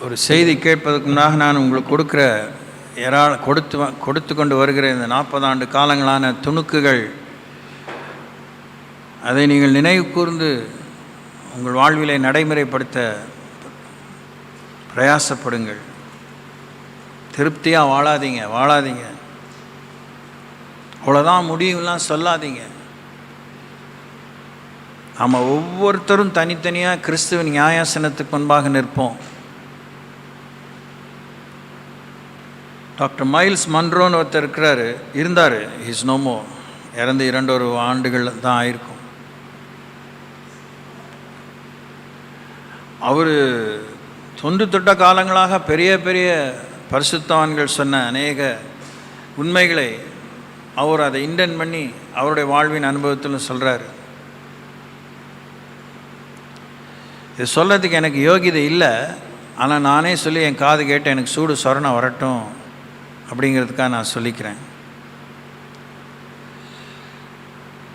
ஒரு செய்தி கேட்பதற்கு முன்னாக நான் உங்களுக்கு கொடுக்குற கொடுத்து கொண்டு வருகிற இந்த 40 ஆண்டு காலங்களான துணுக்குகள், அதை நீங்கள் நினைவு கூர்ந்து உங்கள் வாழ்விலை நடைமுறைப்படுத்த பிரயாசப்படுங்கள். திருப்தியாக வாழாதீங்க. அவ்வளோதான் முடியும்லாம் சொல்லாதீங்க. நம்ம ஒவ்வொருத்தரும் தனித்தனியாக கிறிஸ்துவின் நியாயாசனத்துக்கு முன்பாக நிற்போம். டாக்டர் மைல்ஸ் மன்ரோன்னு ஒருத்தர் இருந்தார். Is no more. இறந்து 2 ஆண்டுகள் தான் ஆயிருக்கும். அவர் தொன்று தொட்ட காலங்களாக பெரிய பெரிய பரிசுத்தவான்கள் சொன்ன அநேக உண்மைகளை அவர் அதை இன்டென்ட் பண்ணி அவருடைய வாழ்வின் அனுபவத்தில் சொல்கிறார். இது சொல்கிறதுக்கு எனக்கு யோகிதை இல்லை, ஆனால் நானே சொல்லி என் காது கேட்டு எனக்கு சூடு சொரணை வரட்டும் அப்படிங்கிறதுக்காக நான் சொல்லிக்கிறேன்.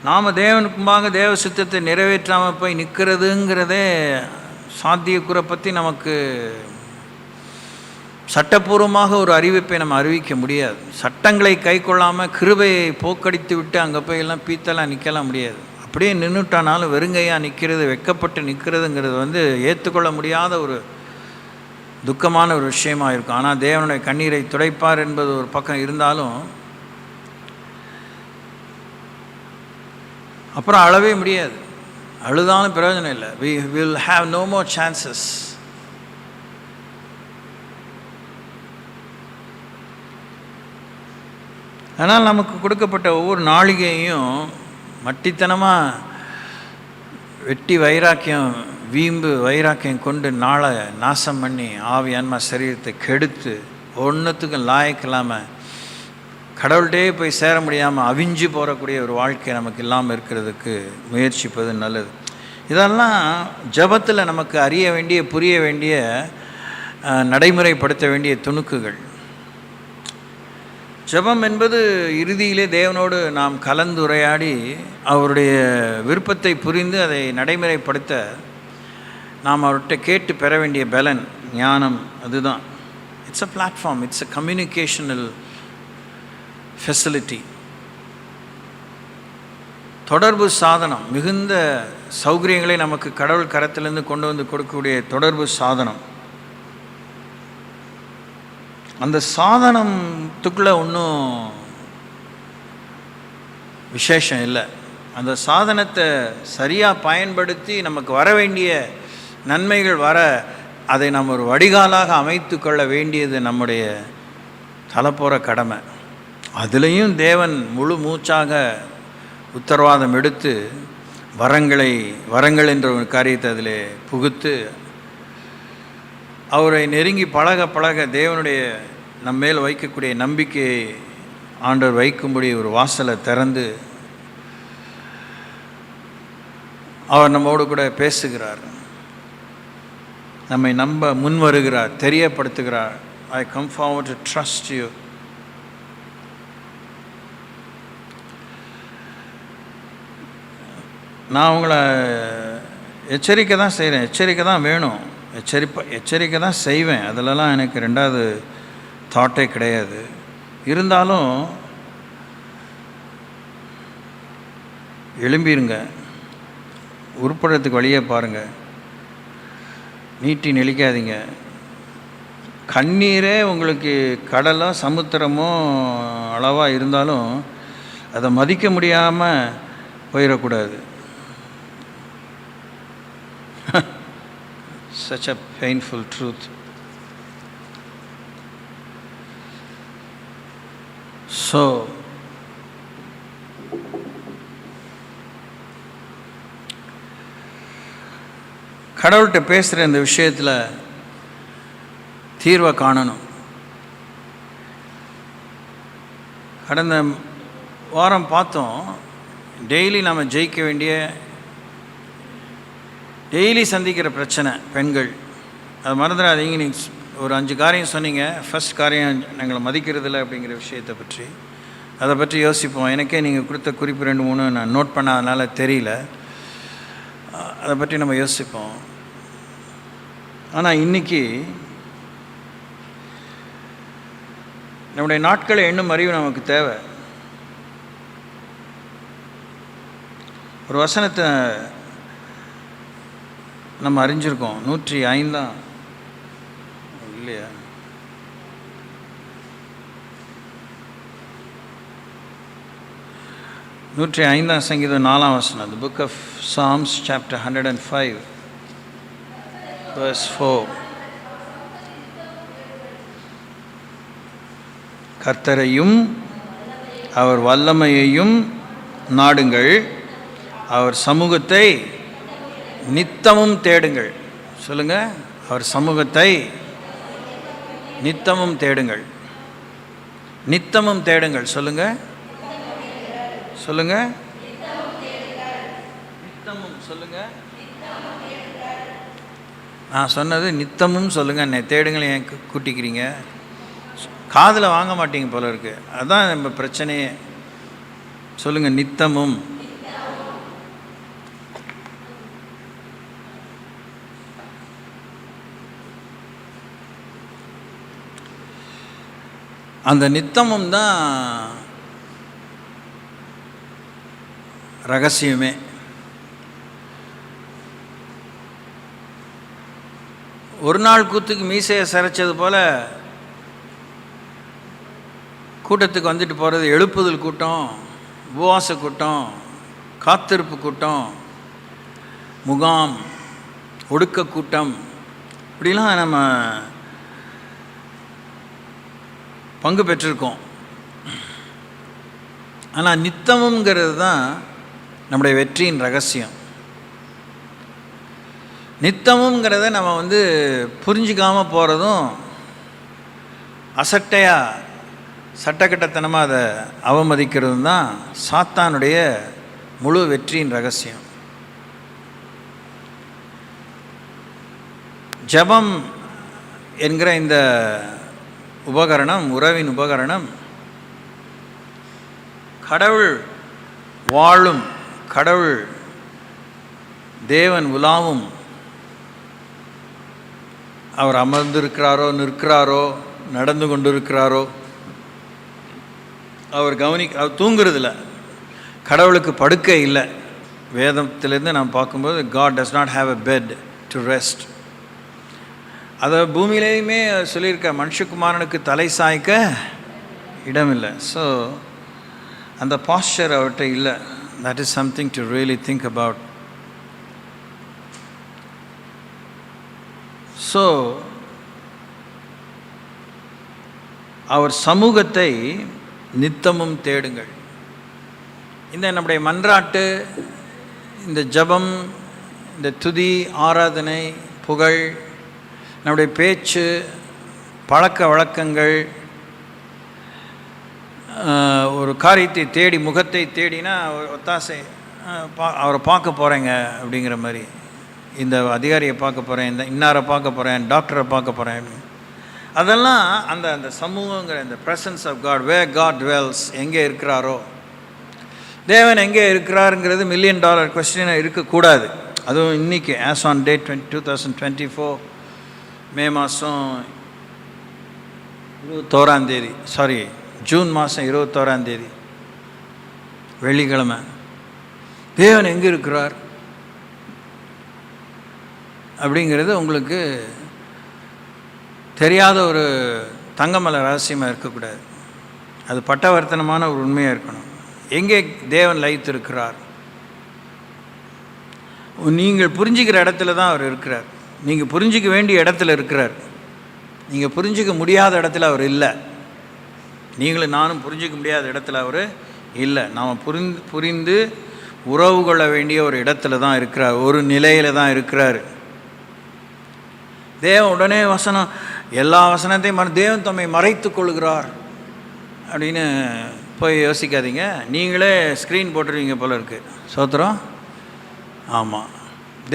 நாம் தேவனுக்கு முன்பாக தேவ சித்தத்தை நிறைவேற்றாமல் போய் நிற்கிறதுங்கிறதே சாத்தியக்கூறை பற்றி நமக்கு சட்டப்பூர்வமாக ஒரு அறிவிப்பை நம்ம அறிவிக்க முடியாது. சட்டங்களை கை கொள்ளாமல் கிருபையை போக்கடித்து விட்டு அங்கே போய் எல்லாம் பீத்தெல்லாம் நிற்கலாம் முடியாது. அப்படியே நின்றுட்டானாலும் வெறுங்கையாக நிற்கிறது, வெக்கப்பட்டு நிற்கிறதுங்கிறது ஏற்றுக்கொள்ள முடியாத ஒரு துக்கமான ஒரு விஷயமாக இருக்கும். ஆனால் தேவனுடைய கண்ணீரை துடைப்பார் என்பது ஒரு பக்கம் இருந்தாலும் அப்புறம் அழவே முடியாது. அழுதாலும் பிரயோஜனம் இல்லை. we will have no more chances. ஆனால் நமக்கு கொடுக்கப்பட்ட ஒவ்வொரு நாளிகையும் மட்டித்தனமாக வெட்டி வீம்பு வைராக்கியம் கொண்டு நாளை நாசம் பண்ணி ஆவி ஆன்மா சரீரத்தை கெடுத்து ஒன்றுத்துக்கும் லாயக்கில்லாமல் கடவுள்கிட்டே போய் சேர முடியாமல் அவிஞ்சு போகக்கூடிய ஒரு வாழ்க்கை நமக்கு இல்லாமல் இருக்கிறதுக்கு முயற்சிப்பது நல்லது. இதெல்லாம் ஜபத்தில் நமக்கு அறிய வேண்டிய, புரிய வேண்டிய, நடைமுறைப்படுத்த வேண்டிய துணுக்குகள். ஜபம் என்பது இறுதியிலே தேவனோடு நாம் கலந்துரையாடி அவருடைய விருப்பத்தை புரிந்து அதை நடைமுறைப்படுத்த நாம் அவர்கிட்ட கேட்டு பெற வேண்டிய பலன், ஞானம். அதுதான் it's a platform, it's a communicational facility. தொடர்பு சாதனம். மிகுந்த சௌகரியங்களை நமக்கு கடவுள் கரத்திலிருந்து கொண்டு வந்து கொடுக்கக்கூடிய தொடர்பு சாதனம். அந்த சாதனத்துக்குள்ளே ஒன்றும் விசேஷம் இல்லை. அந்த சாதனத்தை சரியாக பயன்படுத்தி நமக்கு வர வேண்டிய நன்மைகள் அதை நம்ம ஒரு வடிகாலாக அமைத்து கொள்ள வேண்டியது நம்முடைய தலைப்போகிற கடமை. அதுலேயும் தேவன் முழு மூச்சாக உத்தரவாதம் எடுத்து வரங்கள் என்ற ஒரு காரியத்தை அதில் புகுத்து அவரை நெருங்கி பழக தேவனுடைய நம்மேல் வைக்கக்கூடிய நம்பிக்கையை ஆண்டவர் வைக்கும்படி ஒரு வாசலை திறந்து அவர் நம்மோடு கூட பேசுகிறார், நம்மை நம்ப முன் வருகிறார், தெரியப்படுத்துகிறார். I come forward to trust you. நான் உங்களை எச்சரிக்கை தான் செய்கிறேன், எச்சரிக்கை தான் வேணும், எச்சரிக்கை தான் செய்வேன். அதிலலாம் எனக்கு 2வது தாட்டே கிடையாது. இருந்தாலும் எழும்பிருங்க, உருப்படுறதுக்கு வழியே பாருங்கள், நீட்டி நெளிக்காதீங்க. கண்ணீரே உங்களுக்கு கடலோ சமுத்திரமோ அளவாக இருந்தாலும் அதை மதிக்க முடியாமல் போயிடக்கூடாது. Such a painful truth. So, கடவுள்கிட்ட பேசுகிற இந்த விஷயத்தில் தீர்வை காணணும். கடந்த வாரம் பார்த்தோம், டெய்லி நம்ம ஜெயிக்க வேண்டிய, டெய்லி சந்திக்கிற பிரச்சனை பெண்கள். அது மறந்துடாதீங்க. நீங்கள் ஒரு 5 காரியம் சொன்னீங்க. ஃபஸ்ட் காரியம் எங்களை மதிக்கிறதில்ல அப்படிங்கிற விஷயத்தை பற்றி, அதை பற்றி யோசிப்போம். எனக்கே நீங்கள் கொடுத்த குறிப்பு 2, 3 நான் நோட் பண்ணாதனால தெரியல. அதை பற்றி நம்ம யோசிப்போம். ஆனால் இன்றைக்கி நம்முடைய நாட்களை எண்ணும் அறிவு நமக்கு தேவை. ஒரு வசனத்தை நம்ம அறிஞ்சிருக்கோம். 105 இல்லையா? 105 சங்கீதம் 4 வசனம். The book of Psalms chapter 105 verse 4. கர்த்தரையும் அவர் வல்லமையையும் நாடுங்கள், அவர் சமூகத்தை நித்தமும் தேடுங்கள். சொல்லுங்க, அவர் சமூகத்தை நித்தமும் தேடுங்கள். நித்தமும் தேடுங்கள். சொல்லுங்க சொல்லுங்க நித்தமும் சொல்லுங்க. நான் சொன்னது நித்தமும் சொல்லுங்க. என்னை தேடுங்கள் ஏன் கூட்டிக்கிறீங்க? காதில் வாங்க மாட்டீங்க போல இருக்கு. அதுதான் நம்ம பிரச்சனையே. சொல்லுங்க, நித்தமும். அந்த நித்தமும் தான் ரகசியமே. ஒரு நாள் கூத்துக்கு மீசையை சரைச்சது போல் கூட்டத்துக்கு வந்துட்டு போகிறது எழுப்புதல் கூட்டம், உபவாச கூட்டம், காத்திருப்பு கூட்டம், முகாம், ஒடுக்க கூட்டம், இப்படிலாம் நம்ம பங்கு பெற்றிருக்கோம். ஆனால் நித்தமுங்கிறது தான் நம்முடைய வெற்றியின் ரகசியம். நித்தமுங்கிறத நம்ம புரிஞ்சிக்காமல் போகிறதும், அசட்டையாக சட்டக்கட்டத்தனமாக அதை அவமதிக்கிறது தான் சாத்தானுடைய முழு வெற்றியின் ரகசியம். ஜெபம் என்கிற இந்த உபகரணம், உறவின் உபகரணம், கடவுள் வாழும், கடவுள் தேவன் உலாவும், அவர் அமர்ந்திருக்கிறாரோ, நிற்கிறாரோ, நடந்து கொண்டிருக்கிறாரோ, அவர் அவர் தூங்குறதில்ல. கடவுளுக்கு படுக்கை இல்லை. வேதத்திலேருந்து நாம் பார்க்கும்போது God does not have a bed to rest. அதை பூமியிலேயுமே சொல்லியிருக்க, மனுஷகுமாரனுக்கு தலை சாய்க்க இடமில்லை. ஸோ அந்த பாஸ்டர் அவர்கிட்ட இல்லை. That is something to really think about. So அவர் சமூகத்தை நித்தமும் தேடுங்கள். இந்த நம்முடைய மன்றாட்டு, இந்த ஜபம், இந்த துதி, ஆராதனை, புகழ், நம்முடைய பேச்சு, பழக்க வழக்கங்கள், ஒரு காரியத்தை தேடி, முகத்தை தேடினா ஒத்தாசை, அவரை பார்க்க போகிறேங்க அப்படிங்கிற மாதிரி, இந்த அதிகாரியை பார்க்க போகிறேன், இந்த இன்னாரை பார்க்க போகிறேன், டாக்டரை பார்க்க போகிறேன், அதெல்லாம் அந்த அந்த சமூகங்கிற இந்த presence of God, where God dwells, எங்கே இருக்கிறாரோ, தேவன் எங்கே இருக்கிறாருங்கிறது $1 million கொஸ்டினாக இருக்கக்கூடாது. அதுவும் இன்றைக்கி ஆஸ் ஆன் டேட் 2024 மே மாதம் 21 ஜூன் மாதம் 21 வெள்ளிக்கிழமை, தேவன் எங்கே இருக்கிறார் அப்படிங்கிறது உங்களுக்கு தெரியாத ஒரு தங்கமலை ரகசியமாக இருக்கக்கூடாது. அது பட்டவர்த்தனமான ஒரு உண்மையாக இருக்கணும். எங்கே தேவன் லயித்திருக்கிறார்? நீங்கள் புரிஞ்சிக்கிற இடத்துல தான் அவர் இருக்கிறார். நீங்கள் புரிஞ்சிக்க வேண்டிய இடத்துல இருக்கிறார். நீங்கள் புரிஞ்சிக்க முடியாத இடத்துல அவர் இல்லை. நீங்களும் நானும் புரிஞ்சிக்க முடியாத இடத்துல அவர் இல்லை. நாம் புரிந்து உறவு கொள்ள வேண்டிய ஒரு இடத்துல தான் இருக்கிறார், ஒரு நிலையில் தான் இருக்கிறார். தேவன் உடனே வசனம், எல்லா வசனத்தையும் தேவன் தம்மை மறைத்து கொள்கிறார் அப்படின்னு போய் யோசிக்காதீங்க. நீங்களே ஸ்க்ரீன் போட்டுருவீங்க போல இருக்குது. சோத்திரம். ஆமாம்,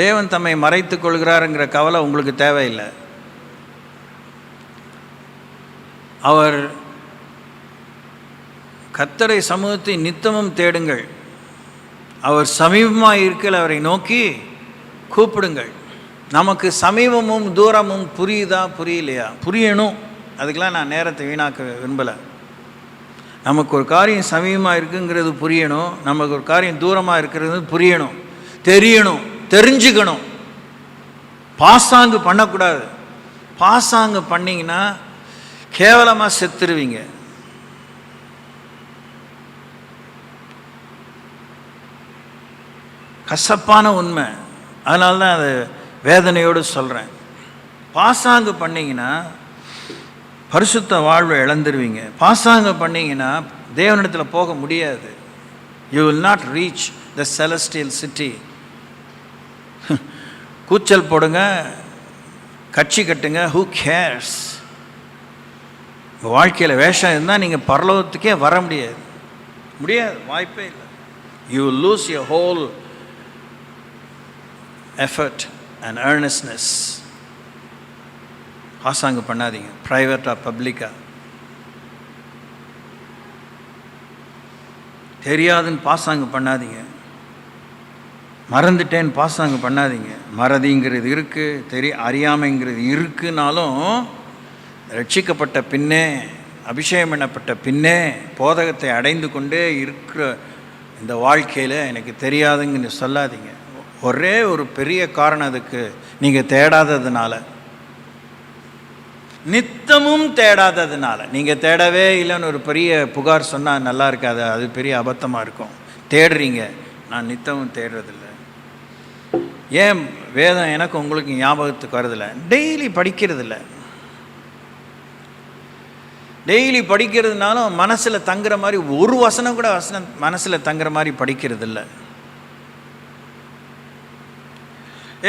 தேவன் தம்மை மறைத்து கொள்கிறாருங்கிற கவலை உங்களுக்கு தேவையில்லை. அவர் கர்த்தரை சமூகத்தை நித்தமும் தேடுங்கள், அவர் சமீபமாக இருக்கல், அவரை நோக்கி கூப்பிடுங்கள். நமக்கு சமீபமும் தூரமும் புரியுதா புரியலையா? புரியணும். அதுக்கெலாம் நான் நேரத்தை வீணாக்க விரும்பலை. நமக்கு ஒரு காரியம் சமீபமாக இருக்குங்கிறது புரியணும், நமக்கு ஒரு காரியம் தூரமாக இருக்கிறது புரியணும், தெரியணும், தெரிஞ்சுக்கணும். பாசாங்கு பண்ணக்கூடாது. பாசாங்கு பண்ணிங்கன்னா கேவலமாக செத்துருவீங்க. கசப்பான உண்மை. அதனால தான் அதை வேதனையோடு சொல்கிறேன். பாசாங்கு பண்ணிங்கன்னா பரிசுத்த வாழ்வை இழந்துருவீங்க. பாசாங்கு பண்ணிங்கன்னா தேவனிடத்தில் போக முடியாது. You will not reach the celestial city. கூச்சல் போடுங்க, கட்சி கட்டுங்க, ஹூ கேர்ஸ்? வாழ்க்கையில் வேஷம் இருந்தால் நீங்கள் பரலோகத்துக்கே வர முடியாது, வாய்ப்பே இல்லை. You will lose your whole effort and earnestness. பாசாங்கு பண்ணாதீங்க, ப்ரைவேட்டாக பப்ளிக்காக. தெரியாதுன்னு பாசாங்கு பண்ணாதீங்க, மறந்துட்டேன்னு பாசாங்கு பண்ணாதீங்க. மறதிங்கிறது இருக்குது, அறியாமைங்கிறது இருக்குனாலும் ரட்சிக்கப்பட்ட பின்னே, அபிஷேகம் பண்ணப்பட்ட பின்னே, போதகத்தை அடைந்து கொண்டே இருக்கிற இந்த வாழ்க்கையில் எனக்கு தெரியாதுங்கன்னு சொல்லாதீங்க. ஒரே ஒரு பெரிய காரணம் அதுக்கு, நீங்கள் தேடாததுனால, நித்தமும் தேடாததுனால. நீங்கள் தேடவே இல்லைன்னு ஒரு பெரிய புகார் சொன்னால் நல்லா இருக்காது, அது பெரிய அபத்தமாக இருக்கும். தேடுறீங்க, நான் நித்தமும் தேடுறதில்லை. ஏன் வேதம் எனக்கு உங்களுக்கு ஞாபகத்துக்கு வரதில்லை? டெய்லி படிக்கிறதில்ல. டெய்லி படிக்கிறதுனாலும் மனசில் தங்குற மாதிரி ஒரு வசனம் கூட மனசில் தங்குற மாதிரி படிக்கிறதில்ல.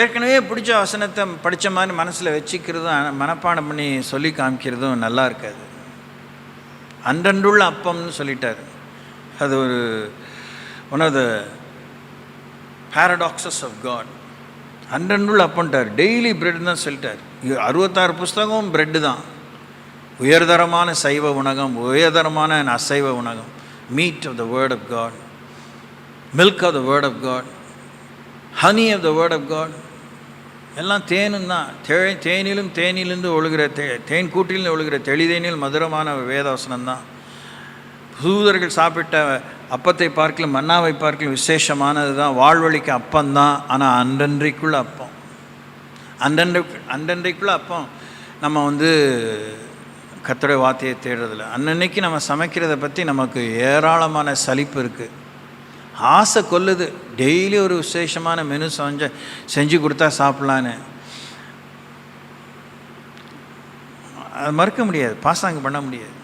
ஏற்கனவே பிடிச்ச வசனத்தை படித்த மாதிரி மனசில் வச்சுக்கிறதும் மனப்பாடம் பண்ணி சொல்லி காமிக்கிறதும் நல்லா இருக்காது. அன்றன்றுள்ள அப்பம்னு சொல்லிட்டார். அது ஒரு one of the paradoxes of God. அன்றன்றுள்ள அப்பன்ட்டார், டெய்லி பிரெட் தான் சொல்லிட்டார். 66 புஸ்தகம் பிரெட்டு தான். உயர்தரமான சைவ உணகம், உயர்தரமான அசைவ உணகம். Meat of the word of God, milk of the word of God, honey of the word of God. எல்லாம் தேனும் தான். தேனிலிருந்து ஒழுகிற தேன் கூட்டிலிருந்து ஒழுகிற தெளிதேனில் மதுரமான வேதவசனம் தான். தூதர்கள் சாப்பிட்ட அப்பத்தை பார்க்கலும் மன்னாவை பார்க்கலும் விசேஷமானது தான். வாழ்வழிக்கு அப்பந்தான். ஆனால் அன்றன்றைக்குள்ள அப்பம், அன்றன்றைக்குள்ள அப்பம். நம்ம கர்த்தருடைய வார்த்தையை தேடுறதில்ல. அன்னன்னைக்கு நம்ம சமைக்கிறத பற்றி நமக்கு ஏராளமான சலிப்பு இருக்குது. ஆசை கொல்லுது. டெய்லி ஒரு விசேஷமான மெனு செஞ்சு கொடுத்தா சாப்பிட்லான்னு. அது மறுக்க முடியாது, பாசாங்கு பண்ண முடியாது.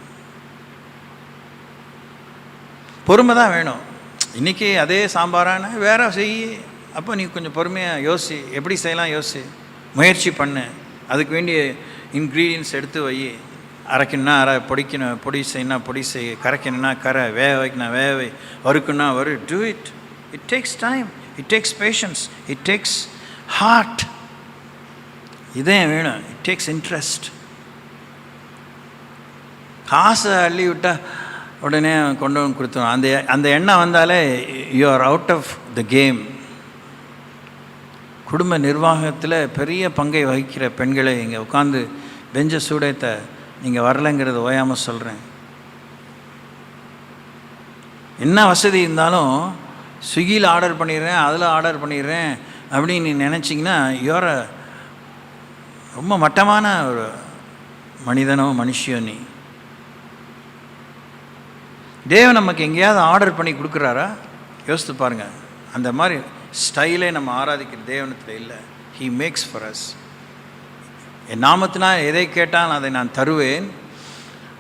பொறுமை தான் வேணும். இன்றைக்கி அதே சாம்பாரான வேற செய். அப்போ நீ கொஞ்சம் பொறுமையாக யோசி, எப்படி செய்யலாம் யோசி, முயற்சி பண்ணு. அதுக்கு வேண்டிய இன்க்ரீடியன்ஸ் எடுத்து வை. அரைக்கணுன்னா அரை, பொடிக்கணும் பொடி செய்யணும் பொடி செய், கரைக்கணுன்னா கரை, வேக வைக்கணும் வேக வை, வறுக்கணுன்னா வறு. Do it. It takes time, it takes patience, it takes heart. இதே வேணும். It takes interest. காசை அள்ளி விட்டால் உடனே கொண்டு வந்து கொடுத்தோம். அந்த எண்ணம் வந்தாலே you are out of the game. குடும்ப நிர்வாகத்தில் பெரிய பங்கை வகிக்கிற பெண்களை இங்கே உட்காந்து பெஞ்ச சூடத்தை நீங்கள் வரலைங்கிறது ஓயாமல் சொல்கிறேன். என்ன வசதி இருந்தாலும் ஸ்விக்கியில் ஆர்டர் பண்ணிடுறேன், அதில் ஆர்டர் பண்ணிடுறேன் அப்படின்னு நீ நினச்சிங்கன்னா யோர ரொம்ப மட்டமான ஒரு மனிதனோ மனுஷியோ நீ. தேவன் நமக்கு எங்கேயாவது ஆர்டர் பண்ணி கொடுக்குறாரா? யோசித்து பாருங்கள். அந்த மாதிரி ஸ்டைலே நம்ம ஆராதிக்கிற தேவனத்தில் இல்லை. He makes for us. என் நாமத்தினால் எதை கேட்டால் அதை நான் தருவேன்,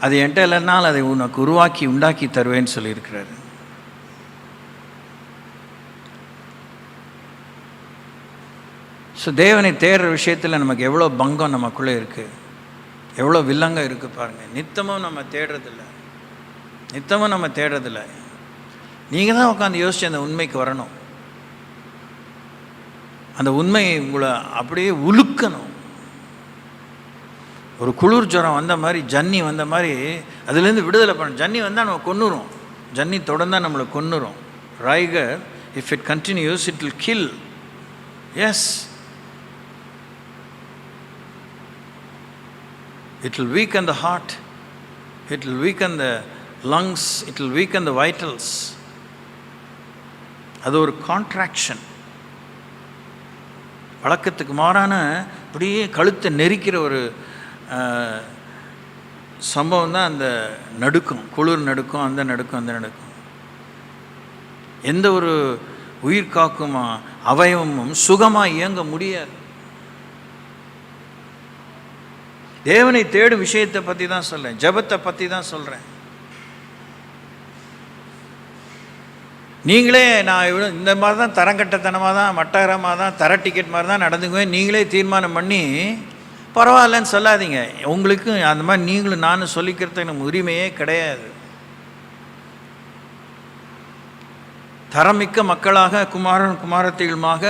அது என்கிட்ட இல்லைனால் அதை உனக்கு உண்டாக்கி தருவேன்னு சொல்லியிருக்கிறாரு. ஸோ தேவனை தேடுற விஷயத்தில் நமக்கு எவ்வளோ பங்கம் நமக்குள்ளே இருக்குது, எவ்வளோ வில்லங்கம் இருக்குது பாருங்கள். நித்தமும் நம்ம தேடுறதில்லை. நீங்கள் தான் உட்காந்து யோசிச்சு அந்த உண்மைக்கு வரணும். அந்த உண்மை உங்களை அப்படியே உலுக்கணும். ஒரு குளிர் ஜுரம் வந்த மாதிரி, ஜன்னி வந்த மாதிரி அதுலேருந்து விடுதலை பண்ணணும். ஜன்னி வந்தால் நம்ம கொன்னுரும். ஜன்னி தொடர்ந்தால் நம்மளை கொன்னுரும். Rigour, if it continues it will kill. Yes, it will weaken the heart, it will weaken the lungs, it will weaken the vitals. அது ஒரு கான்ட்ராக்ஷன். வழக்கத்துக்கு மாறான அப்படியே கழுத்தை நெரிக்கிற ஒரு சம்பவம் தான் அந்த நடுக்கம், குளிர் நடுக்கம், அந்த நடுக்கம். எந்த ஒரு உயிர் காக்கும் அவயவமும் சுகமாக இயங்க முடியாது. தேவனை தேடும் விஷயத்தை பற்றி தான் சொல்கிறேன், ஜெபத்தை பற்றி தான் சொல்கிறேன். நீங்களே நான் இந்த மாதிரி தான் தரங்கட்டத்தனமாக தான், மட்டகரமாக தான், தர டிக்கெட் மாதிரி தான் நடந்துக்குவேன் நீங்களே தீர்மானம் பண்ணி பரவாயில்லன்னு சொல்லாதீங்க. உங்களுக்கு அந்த மாதிரி நீங்களும் நானும் சொல்லிக்கிறதுக்கு எனக்கு உரிமையே கிடையாது. தரமிக்க மக்களாக குமாரன் குமாரத்திகளுமாக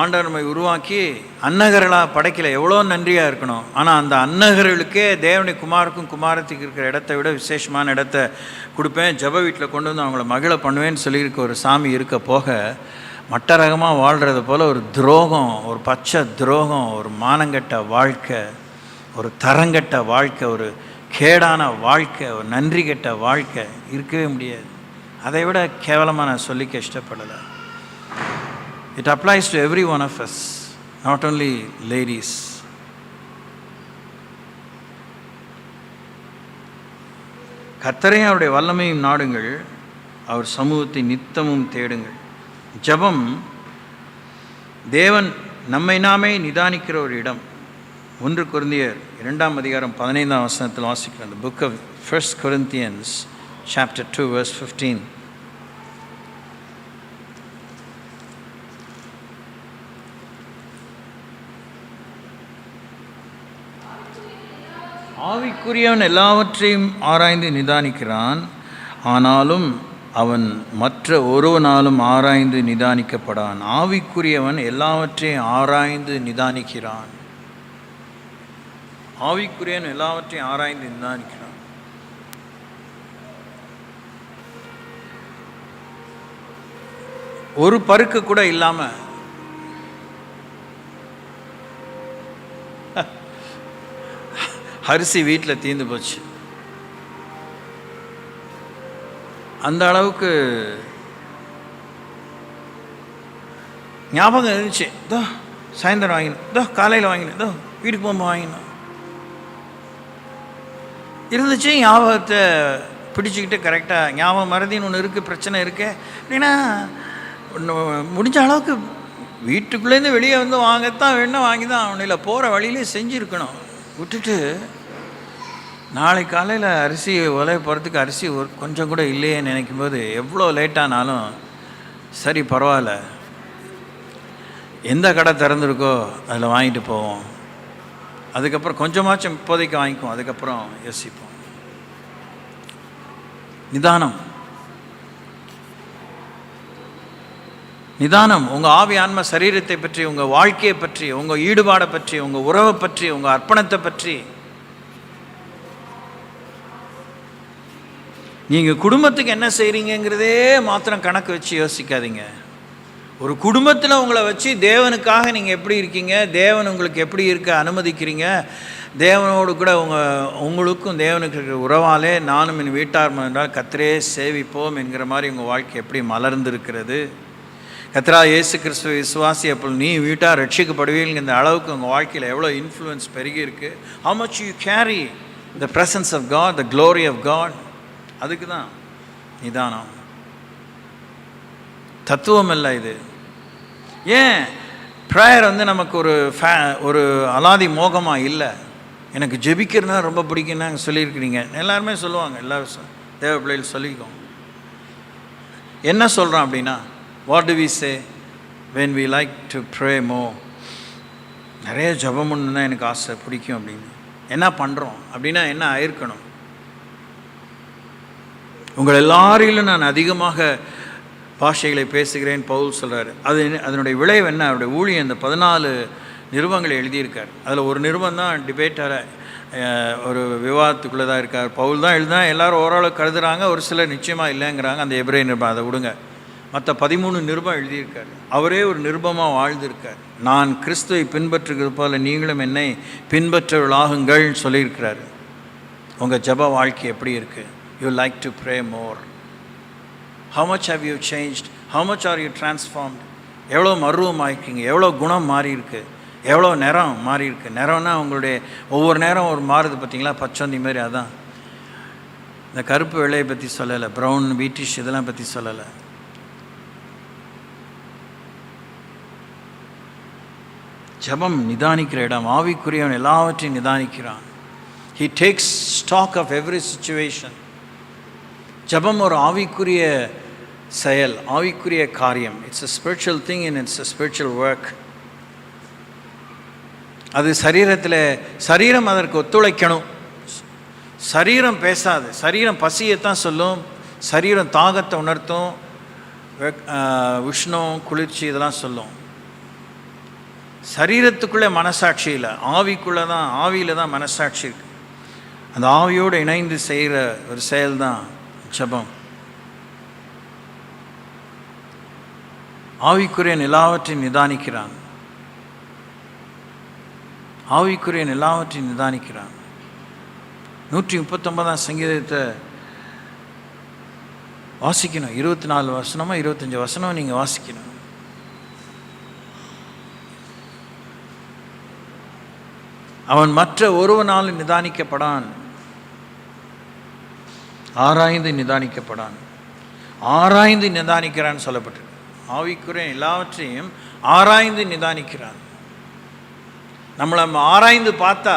ஆண்டவர் நம்மை உருவாக்கி அன்னகர்களாக படைக்கல, எவ்வளோ நன்றியாக இருக்கணும். ஆனால் அந்த அன்னகர்களுக்கே தேவனை குமாருக்கும் குமாரத்துக்கு இருக்கிற இடத்த விட விசேஷமான இடத்த கொடுப்பேன், ஜப வீட்டில் கொண்டு வந்து அவங்கள மகிழ பண்ணுவேன்னு சொல்லியிருக்க ஒரு சாமி இருக்க போக, மட்ட ரகமாக வாழ்கிறது போல் ஒரு துரோகம், ஒரு பச்சை துரோகம், ஒரு மானங்கட்ட வாழ்க்கை, ஒரு தரங்கட்ட வாழ்க்கை, ஒரு கேடான வாழ்க்கை, ஒரு நன்றி கெட்ட வாழ்க்கை இருக்கவே முடியாது. அதை விட கேவலமாக நான் சொல்லிக்க இஷ்டப்படலை. It applies to every one of us, not only ladies. கர்த்தரையும் அவருடைய வல்லமையும் நாடுங்கள், அவர் சமூகத்தை நித்தமும் தேடுங்கள். ஜெபம் தேவன் நம்மை நாமே நிதானிக்கிற ஒரு இடம். 1 கொரிந்தியர் 2:15 வாசிக்கிறோம். The book of 1 Corinthians chapter 2 verse 15. ஆவிக்குரியவன் எல்லாவற்றையும் ஆராய்ந்து நிதானிக்கிறான், ஆனாலும் அவன் மற்ற ஒருவனாலும் ஆராய்ந்து நிதானிக்கப்படான். ஆவிக்குரியவன் எல்லாவற்றையும் ஆராய்ந்து நிதானிக்கிறான். ஆவிக்குரியவன் எல்லாவற்றையும் ஆராய்ந்து நிதானிக்கிறான். ஒரு பருக்கு கூட இல்லாமல் அரிசி வீட்டில் தீர்ந்து போச்சு. அந்த அளவுக்கு ஞாபகம் இருந்துச்சு. இதோ சாயந்தரம் வாங்கினேன், இதோ காலையில் வாங்கினேன், இதோ வீட்டுக்கு போகும்போது வாங்கினேன் இருந்துச்சு. ஞாபகத்தை பிடிச்சிக்கிட்டு கரெக்டாக ஞாபகம் மறதின்னு ஒன்று இருக்குது, பிரச்சனை இருக்குது அப்படின்னா முடிஞ்ச அளவுக்கு வீட்டுக்குள்ளேருந்து வெளியே வந்து வாங்கத்தான் வேணும், வாங்கி தான் அவனில் போகிற வழியிலே செஞ்சுருக்கணும். விட்டுட்டு நாளை காலையில் அரிசி உலைய போகிறதுக்கு அரிசி கொஞ்சம் கூட இல்லையே நினைக்கும் போது எவ்வளோ லேட்டானாலும் சரி பரவாயில்ல, எந்த கடை திறந்துருக்கோ அதில் வாங்கிட்டு போவோம், அதுக்கப்புறம் கொஞ்சமாச்சும் இப்போதைக்கு வாங்கிக்குவோம், அதுக்கப்புறம் யோசிப்போம். நிதானம் உங்கள் ஆவி ஆன்ம சரீரத்தை பற்றி, உங்கள் வாழ்க்கையை பற்றி, உங்கள் ஈடுபாடை பற்றி, உங்கள் உறவை பற்றி, உங்கள் அர்ப்பணத்தை பற்றி. நீங்கள் குடும்பத்துக்கு என்ன செய்கிறீங்கிறதே மாத்திரம் கணக்கு வச்சு யோசிக்காதீங்க. ஒரு குடும்பத்தில் உங்களை வச்சு தேவனுக்காக நீங்கள் எப்படி இருக்கீங்க, தேவன் உங்களுக்கு எப்படி இருக்க அனுமதிக்கிறீங்க, தேவனோடு கூட உங்களுக்கும் தேவனுக்கு இருக்கிற உறவாலே நானும் என் வீட்டார் என்றால் கர்த்தரே சேவிப்போம் என்கிற மாதிரி உங்கள் வாழ்க்கை எப்படி மலர்ந்திருக்கிறது. கர்த்தரா இயேசு கிறிஸ்துவ விசுவாசி அப்போ நீ வீட்டார் ரட்சிக்கப்படுவீங்க இந்த அளவுக்கு உங்கள் வாழ்க்கையில் எவ்வளோ இன்ஃப்ளூயன்ஸ் பெருகி இருக்குது. how much you carry the presence of God, the glory of God. அதுக்கு தான் நிதானம். தத்துவம் இல்லை இது. ஏன் ப்ரேயர் நமக்கு ஒரு அலாதி மோகமாக இல்லை. எனக்கு ஜெபிக்கிறதுனா ரொம்ப பிடிக்குன்னு சொல்லியிருக்கிறீங்க, எல்லாருமே சொல்லுவாங்க, எல்லாரும் தேவ பிள்ளைகள் சொல்லிக்கோங்க. என்ன சொல்கிறோம் அப்படின்னா, what do we say when we like to pray more? நிறைய ஜெபம் பண்ணணுன்னா எனக்கு ஆசை பிடிக்கும் அப்படின்னு என்ன பண்ணுறோம் அப்படின்னா என்ன ஆயிருக்கணும்? உங்கள் எல்லாரிலும் நான் அதிகமாக பாஷைகளை பேசுகிறேன் பவுல் சொல்கிறார். அதனுடைய விளைவு என்ன? அவருடைய ஊழியம் இந்த 14 நிருபங்களை எழுதியிருக்கார். அதில் ஒரு நிருபம் தான் டிபேட்டாக ஒரு விவாதத்துக்குள்ளே தான் இருக்கார். பவுல் தான் எழுதினா எல்லாரும் ஓரளவு கருதுகிறாங்க, ஒரு சிலர் நிச்சயமாக இல்லைங்கிறாங்க. அந்த எபிரேய நிருபம் அதை விடுங்க, மற்ற 13 நிருபம் எழுதியிருக்கார். அவரே ஒரு நிருபமாக வாழ்ந்திருக்கார். நான் கிறிஸ்துவை பின்பற்றுகிறது போல நீங்களும் என்னை பின்பற்றவர்களாகுங்கள் சொல்லியிருக்கிறார். உங்கள் ஜெப வாழ்க்கை எப்படி இருக்குது? you like to pray more? How much have you changed? How much are you transformed? எவ்வளோ மருவம் ஆகிருக்கீங்க, எவ்வளோ குணம் மாறி இருக்கு, எவ்வளோ நிறம் மாறி இருக்கு. நிறம்னா உங்களுடைய ஒவ்வொரு நேரம் ஒரு மாறுது பார்த்தீங்களா, பச்சோந்தி மாதிரி. அதான் இந்த கருப்பு வெள்ளையை பற்றி சொல்லலை, ப்ரௌன் வீட்டிஷ் இதெல்லாம் பற்றி சொல்லலை. ஜபம் நிதானிக்கிற இடம். ஆவிக்குரியவன் எல்லாவற்றையும் நிதானிக்கிறான். He takes stock of every situation. ஜபம் ஒரு ஆவிக்குரிய செயல், ஆவிக்குரிய காரியம். It's a spiritual thing and it's a spiritual work. அது சரீரம் அதற்கு ஒத்துழைக்கணும். சரீரம் பேசாது, சரீரம் பசியைத்தான் சொல்லும், சரீரம் தாகத்தை உணர்த்தும், உஷ்ணம் குளிர்ச்சி இதெல்லாம் சொல்லும். சரீரத்துக்குள்ளே மனசாட்சி இல்லை, ஆவிக்குள்ளே தான், ஆவியில் தான் மனசாட்சி இருக்கு. அந்த ஆவியோடு இணைந்து செய்கிற ஒரு செயல்தான் ஜபம். ஆவிக்குரியன் எல்லாவற்றையும் நிதானிக்கிறான். ஆவிக்குரியன் எல்லாவற்றையும் நிதானிக்கிறான். 139ஆம் சங்கீதத்தை வாசிக்கணும். 24 வசனமோ 25 வசனம் நீங்கள் வாசிக்கணும். அவன் மற்ற ஒருவனால் நிதானிக்கப்படான், ஆராய்ந்து நிதானிக்கப்படான். ஆராய்ந்து நிதானிக்கிறான்னு சொல்லப்பட்டிருக்கு. ஆவிக்குரிய எல்லாவற்றையும் ஆராய்ந்து நிதானிக்கிறான். நம்மளை ஆராய்ந்து பார்த்தா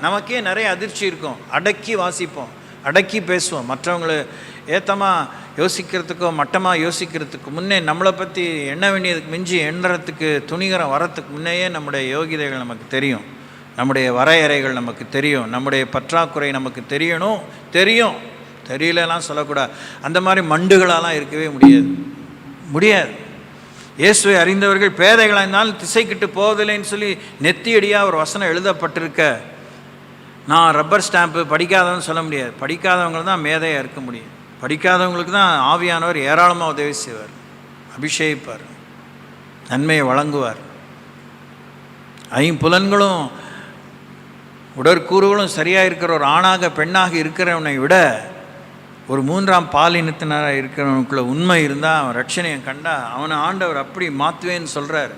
நமக்கே நிறைய அதிர்ச்சி இருக்கும். அடக்கி வாசிப்போம், அடக்கி பேசுவோம். மற்றவங்களை ஏத்தமாக யோசிக்கிறதுக்கோ மட்டமாக யோசிக்கிறதுக்கு முன்னே, நம்மளை பற்றி எண்ண வேண்டியதுக்கு மிஞ்சி எண்ணுறதுக்கு துணிகரம் வரத்துக்கு முன்னையே நம்முடைய யோகிதைகள் நமக்கு தெரியும், நம்முடைய வரையறைகள் நமக்கு தெரியும், நம்முடைய பற்றாக்குறை நமக்கு தெரியும். தெரியலலாம் சொல்லக்கூடாது. அந்த மாதிரி மண்டுகளாலாம் இருக்கவே முடியாது. இயேசுவை அறிந்தவர்கள் பேதைகளாக இருந்தாலும் திசைக்கிட்டு போவதில்லைன்னு சொல்லி நெத்தியடியாக ஒரு வசனம் எழுதப்பட்டிருக்க. நான் ரப்பர் ஸ்டாம்ப்பு படிக்காதவன்னு சொல்ல முடியாது. படிக்காதவங்க தான் மேதையாக இருக்க முடியும். படிக்காதவங்களுக்கு தான் ஆவியானவர் ஏராளமாக உதவி செய்வார், அபிஷேகிப்பார், நன்மையை வழங்குவார். ஐம்புலன்களும் உடற்கூறுகளும் சரியாக இருக்கிற ஒரு ஆணாக பெண்ணாக இருக்கிறவனை விட ஒரு 3ஆம் பாலினத்தினராக இருக்கிறவனுக்குள்ள உண்மை இருந்தால், அவன் ரட்சணையை கண்டா அவனை ஆண்டவர் அப்படி மாற்றுவேன்னு சொல்கிறார்,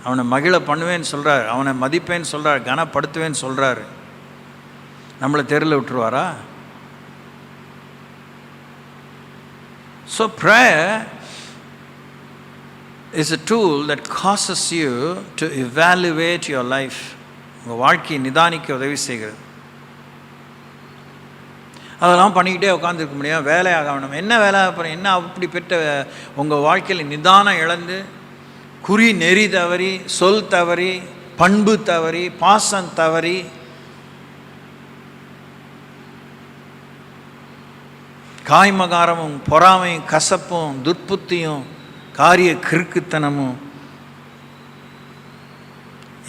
அவனை மகிழ பண்ணுவேன்னு சொல்கிறார், அவனை மதிப்பேன்னு சொல்கிறார், கனப்படுத்துவேன்னு சொல்கிறார். நம்மளை தெருவில் விட்டுருவாரா? So prayer is a tool that causes you to evaluate your life. உங்கள் வாழ்க்கையை நிதானிக்க உதவி செய்கிறது. அதெல்லாம் பண்ணிக்கிட்டே உட்காந்துருக்க முடியாது. வேலையாக வேணும். என்ன வேலை அப்புறம் என்ன? அப்படி பெற்ற உங்கள் வாழ்க்கையில் நிதானம் இழந்து, குறி நெறி தவறி, சொல் தவறி, பண்பு தவறி, பாசம் தவறி, காய்மகாரமும் பொறாமையும் கசப்பும் துர்ப்புத்தியும் காரிய கிறுக்குத்தனமும்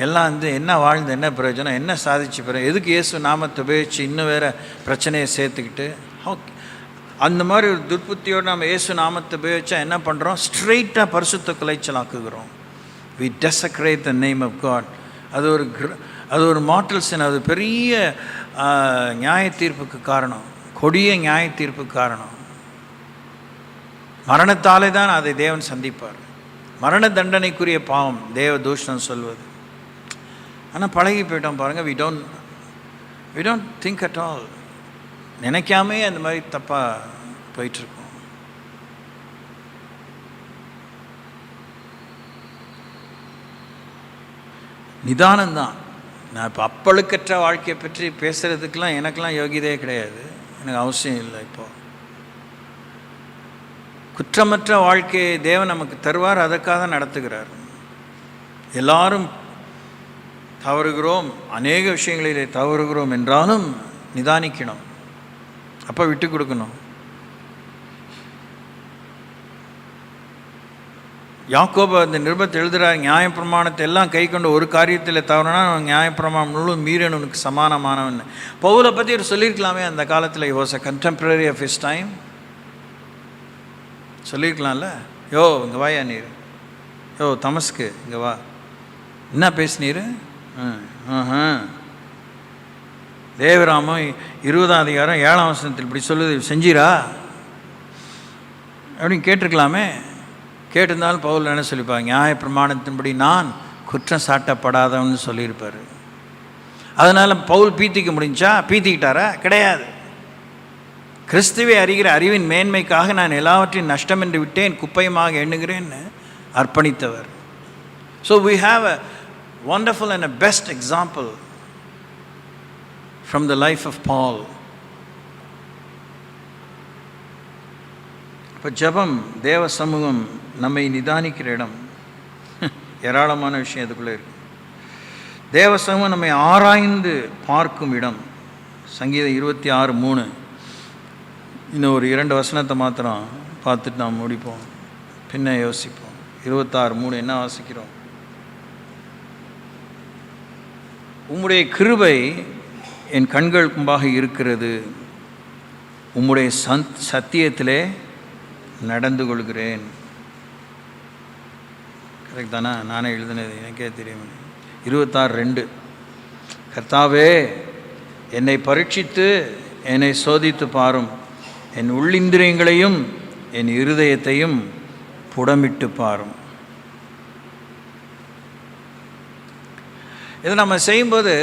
எல்லாம் என்ன வாழ்ந்து என்ன பிரயோஜனம், என்ன சாதிச்சு பிறகு எதுக்கு இயேசு நாமத்தை உபயோகிச்சு இன்னும் வேறு பிரச்சனையை சேர்த்துக்கிட்டு? அந்த மாதிரி ஒரு துர்ப்புத்தியோடு நம்ம இயேசு நாமத்தை உபயோகிச்சா என்ன பண்ணுறோம்? ஸ்ட்ரெயிட்டாக பரிசுத்த குலைச்சலாக்குகிறோம். We desecrate the name of God. அது ஒரு மார்டல் சின். அது பெரிய நியாய தீர்ப்புக்கு காரணம், கொடிய நியாய தீர்ப்புக்கு காரணம். மரணத்தாலே தான் அதை தேவன் சந்திப்பார். மரண தண்டனைக்குரிய பாவம் தேவ தூஷணம் சொல்வது. ஆனால் பழகி போயிட்டோம் பாருங்கள். We don't think at all. நினைக்காமே அந்த மாதிரி தப்பாக போயிட்டுருக்கோம். நிதானம்தான். நான் இப்போ அப்பழுக்கற்ற வாழ்க்கையை பற்றி பேசுகிறதுக்கெலாம் எனக்கெல்லாம் யோகியதே கிடையாது, எனக்கு அவசியம் இல்லை. இப்போது குற்றமற்ற வாழ்க்கையை தேவன் நமக்கு தருவார், அதற்காக தான் நடத்துகிறார். எல்லாரும் தவறுகிறோம், அநேக விஷயங்களிலே தவறுகிறோம் என்றாலும் நிதானிக்கணும், அப்போ விட்டு கொடுக்கணும். யாக்கோபு அந்த நிருபத்தை எழுதுகிறார், நியாயப்பிரமாணத்தை எல்லாம் கை கொண்டு ஒரு காரியத்தில் தவறுனா நியாயப்பிரமாணம் முழு மீறனுக்கு சமானமானவன். பவுலை பற்றி அவர் சொல்லியிருக்கலாமே அந்த காலத்தில். Was a contemporary of his time. சொல்லியிருக்கலாம்ல. யோ இங்கே வாயா நீர், யோ தமஸ்க்கு இங்கே வா, என்ன பேசுனீர்? தேவராமம் 20ஆம் அதிகாரம் 7ஆம் வசனத்தில் இப்படி சொல்லுது, செஞ்சீரா அப்படின்னு கேட்டிருக்கலாமே. கேட்டிருந்தாலும் பவுல் என்ன சொல்லிப்பாங்க, நியாய பிரமாணத்தின்படி நான் குற்றம் சாட்டப்படாதவன்னு சொல்லியிருப்பார். அதனால் பவுல் பீத்திக்க முடிஞ்சா? பீத்திக்கிட்டாரா? கிடையாது. கிறிஸ்துவை அறிகிற அறிவின் மேன்மைக்காக நான் எல்லாவற்றையும் நஷ்டம் என்று விட்டேன், குப்பையமாக எண்ணுகிறேன்னு அர்ப்பணித்தவர். So we have a wonderful and a best example from the life of Paul. இப்போ ஜெபம், தேவ சமூகம் நம்மை நிதானிக்கிற இடம். ஏராளமான விஷயம் இதுக்குள்ளே இருக்கு. தேவ சமூகம் நம்மை ஆராய்ந்து பார்க்கும் இடம். சங்கீதம் 26:3. இன்னும் ஒரு 2 வசனத்தை மாத்திரம் பார்த்துட்டு நாம் முடிப்போம், பின்ன யோசிப்போம். 26:3 என்ன வாசிக்கிறோம்? உம்முடைய கிருபை என் கண்கள் முன்பாக இருக்கிறது, உம்முடைய சத்தியத்திலே நடந்து கொள்கிறேன். கரெக்ட் தானே? நானே எழுதினது, எனக்கே தெரியும். 26:2. கர்த்தாவே, என்னை பரீட்சித்து என்னை சோதித்து பாரும், என் உள்ளிந்திரியங்களையும் என் இருதயத்தையும் புடமிட்டு பாரும். இதை நம்ம செய்யும்போது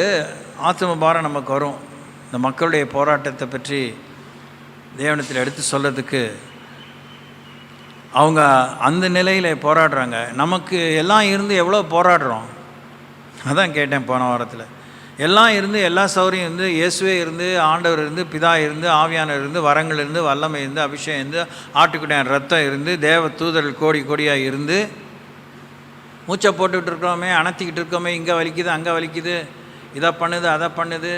ஆத்ம பாரம் நமக்கு வரும். இந்த மக்களுடைய போராட்டத்தை பற்றி தேவனத்தில் எடுத்து சொல்கிறதுக்கு அவங்க அந்த நிலையில் போராடுறாங்க. நமக்கு எல்லாம் இருந்து எவ்வளோ போராடுறோம்? அதான் கேட்டேன் போன வாரத்தில். எல்லாம் இருந்து, எல்லா சௌகரியம் இருந்து, இயேசுவே இருந்து, ஆண்டவர் இருந்து, பிதா இருந்து, ஆவியானவர் இருந்து, வரங்கள் இருந்து, வல்லமை இருந்து, அபிஷேகம் இருந்து, ஆட்டுக்குட்டியான ரத்தம் இருந்து, தேவ தூதர்கள் கோடி கோடியாக இருந்து, மூச்சை போட்டுக்கிட்டு இருக்கிறோமே, அணைத்திக்கிட்டு இருக்கோமே, இங்கே வலிக்குது அங்கே வலிக்குது, இதை பண்ணுது அதை பண்ணுது,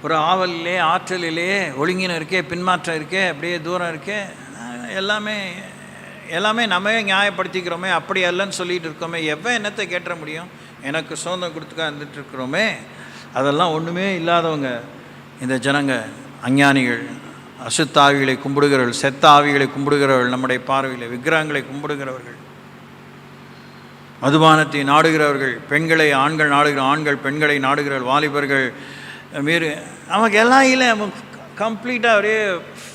ஒரு ஆவலிலே ஆற்றலிலே ஒழுங்கினம் இருக்கே, பின்மாற்றம் இருக்கே, அப்படியே தூரம் இருக்கே, எல்லாமே நம்மே நியாயப்படுத்திக்கிறோமே, அப்படி அல்லன்னு சொல்லிகிட்டு இருக்கோமே, என்னத்தை கேட்டுற முடியும்? எனக்கு சுதந்திரம் கொடுத்துக்கா இருந்துட்டு இருக்கிறோமே. அதெல்லாம் ஒன்றுமே இல்லாதவங்க இந்த ஜனங்க, அஞ்ஞானிகள், அசுத்த ஆவிகளை கும்பிடுகிறவர்கள், செத்த ஆவிகளை கும்பிடுகிறவர்கள், நம்முடைய பார்வையில் விக்கிரகங்களை கும்பிடுகிறவர்கள், மதுபானத்தை நாடுகிறவர்கள், பெண்களை ஆண்கள் ஆண்கள் பெண்களை நாடுகிறவர்கள், வாலிபர்கள் மீறி நமக்கு எல்லாம் இல்லை. கம்ப்ளீட்டாக ஒரே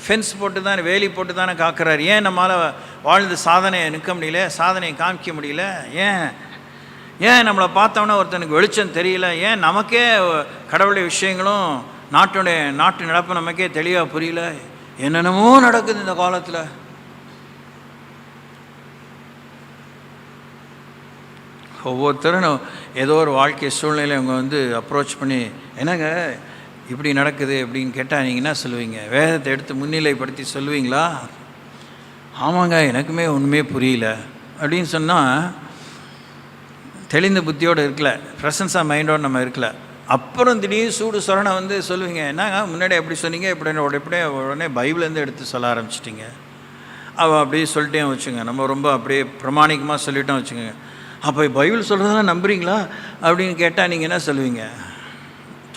ஃபென்ஸ் போட்டு தானே, வேலி போட்டு தானே காக்கிறார். ஏன் நம்மளால் வாழ்ந்து சாதனையை நிற்க முடியல, சாதனையை காமிக்க முடியல? ஏன் நம்மளை பார்த்தோன்னா ஒருத்தனுக்கு வெளிச்சம் தெரியல? ஏன் நமக்கே கடவுளுடைய விஷயங்களும் நாட்டு நடப்பு நமக்கே தெளிவாக புரியல? என்னென்னமோ நடக்குது இந்த காலத்தில். ஒவ்வொருத்தரும் ஏதோ ஒரு வாழ்க்கை சூழ்நிலை அவங்க அப்ரோச் பண்ணி, என்னங்க இப்படி நடக்குது அப்படின்னு கேட்டால் நீங்கள் என்ன சொல்லுவீங்க? வேதத்தை எடுத்து முன்னிலைப்படுத்தி சொல்லுவீங்களா? ஆமாங்க, எனக்குமே ஒன்றுமே புரியல அப்படின்னு சொன்னால் தெளிந்த புத்தியோடு இருக்கல, ப்ரெசன்ஸ் ஆஃப் மைண்டோடு நம்ம இருக்கல. அப்புறம் திடீர்னு சூடு சொரணை சொல்லுவீங்க, என்னங்க முன்னாடி எப்படி சொன்னீங்க, இப்படியே உடனே பைபிள்லேருந்து எடுத்து சொல்ல ஆரம்பிச்சிட்டிங்க. அவள் அப்படியே சொல்லிட்டே வச்சுங்க, நம்ம ரொம்ப அப்படியே பிரமாணிக்கமாக சொல்லிட்டோம் வச்சுங்க. அப்போ பைபிள் சொல்கிறதெல்லாம் நம்புறீங்களா அப்படின்னு கேட்டால் நீங்கள் என்ன சொல்லுவீங்க?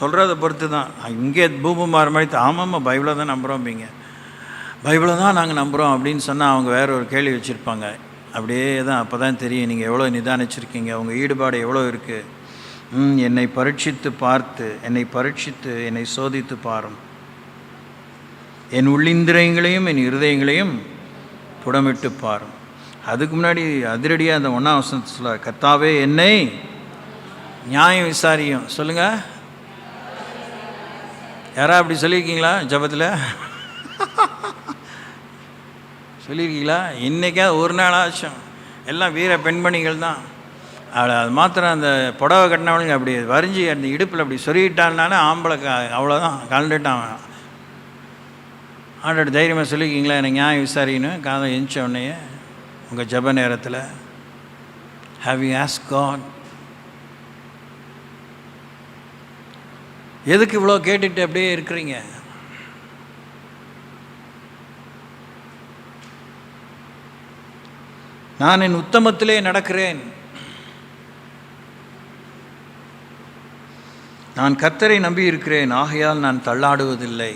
சொல்கிறத பொறுத்து தான். இங்கே பூபுமார் மாதிரி ஆமாம்மா பைபிளை தான் நம்புகிறோம்பிங்க, பைபிளை தான் நாங்கள் நம்புகிறோம் அப்படின்னு சொன்னால் அவங்க வேறு ஒரு கேள்வி வச்சுருப்பாங்க. அப்படியே தான். அப்போ தான் தெரியும் நீங்கள் எவ்வளோ நிதானிச்சிருக்கீங்க, உங்கள் ஈடுபாடு எவ்வளோ இருக்குது. என்னை பரீட்சித்து பார்த்து, என்னை சோதித்து பாரும், என் உள்ளிந்திரியங்களையும் என் இருதயங்களையும் புடமிட்டு பாரும். அதுக்கு முன்னாடி அதிரடியாக அந்த 1ஆம் வசனத்தை சொல்லுவார், கர்த்தாவே என்னை நியாயம் விசாரியும். சொல்லுங்கள், யாரா அப்படி சொல்லியிருக்கீங்களா? ஜபத்தில் சொல்லியிருக்கீங்களா? இன்றைக்கா ஒரு நாள் ஆச்சும் எல்லாம் வீர பெண்மணிகள் தான். அது மாத்திரம் அந்த புடவை கட்டினவனுங்க அப்படி வரைஞ்சி அந்த இடுப்பில் அப்படி சொருகிட்டான்னாலே ஆம்பளை அவ்வளோதான், கலந்துட்டான். ஆண்டோட தைரியமாக சொல்லியிருக்கீங்களா எனக்கு நியாயம் விசாரிக்கணும்? காலம் எந்திச்ச உடனே உங்கள் ஜப நேரத்தில் ஹேவ் யூ ஆஸ்க் காட்? எதுக்கு இவ்வளோ கேட்டுட்டு அப்படியே இருக்கிறீங்க? நான் என் உத்தமத்திலே நடக்கிறேன், நான் கர்த்தரை நம்பி இருக்கிறேன், ஆகையால் நான் தள்ளாடுவதில்லை.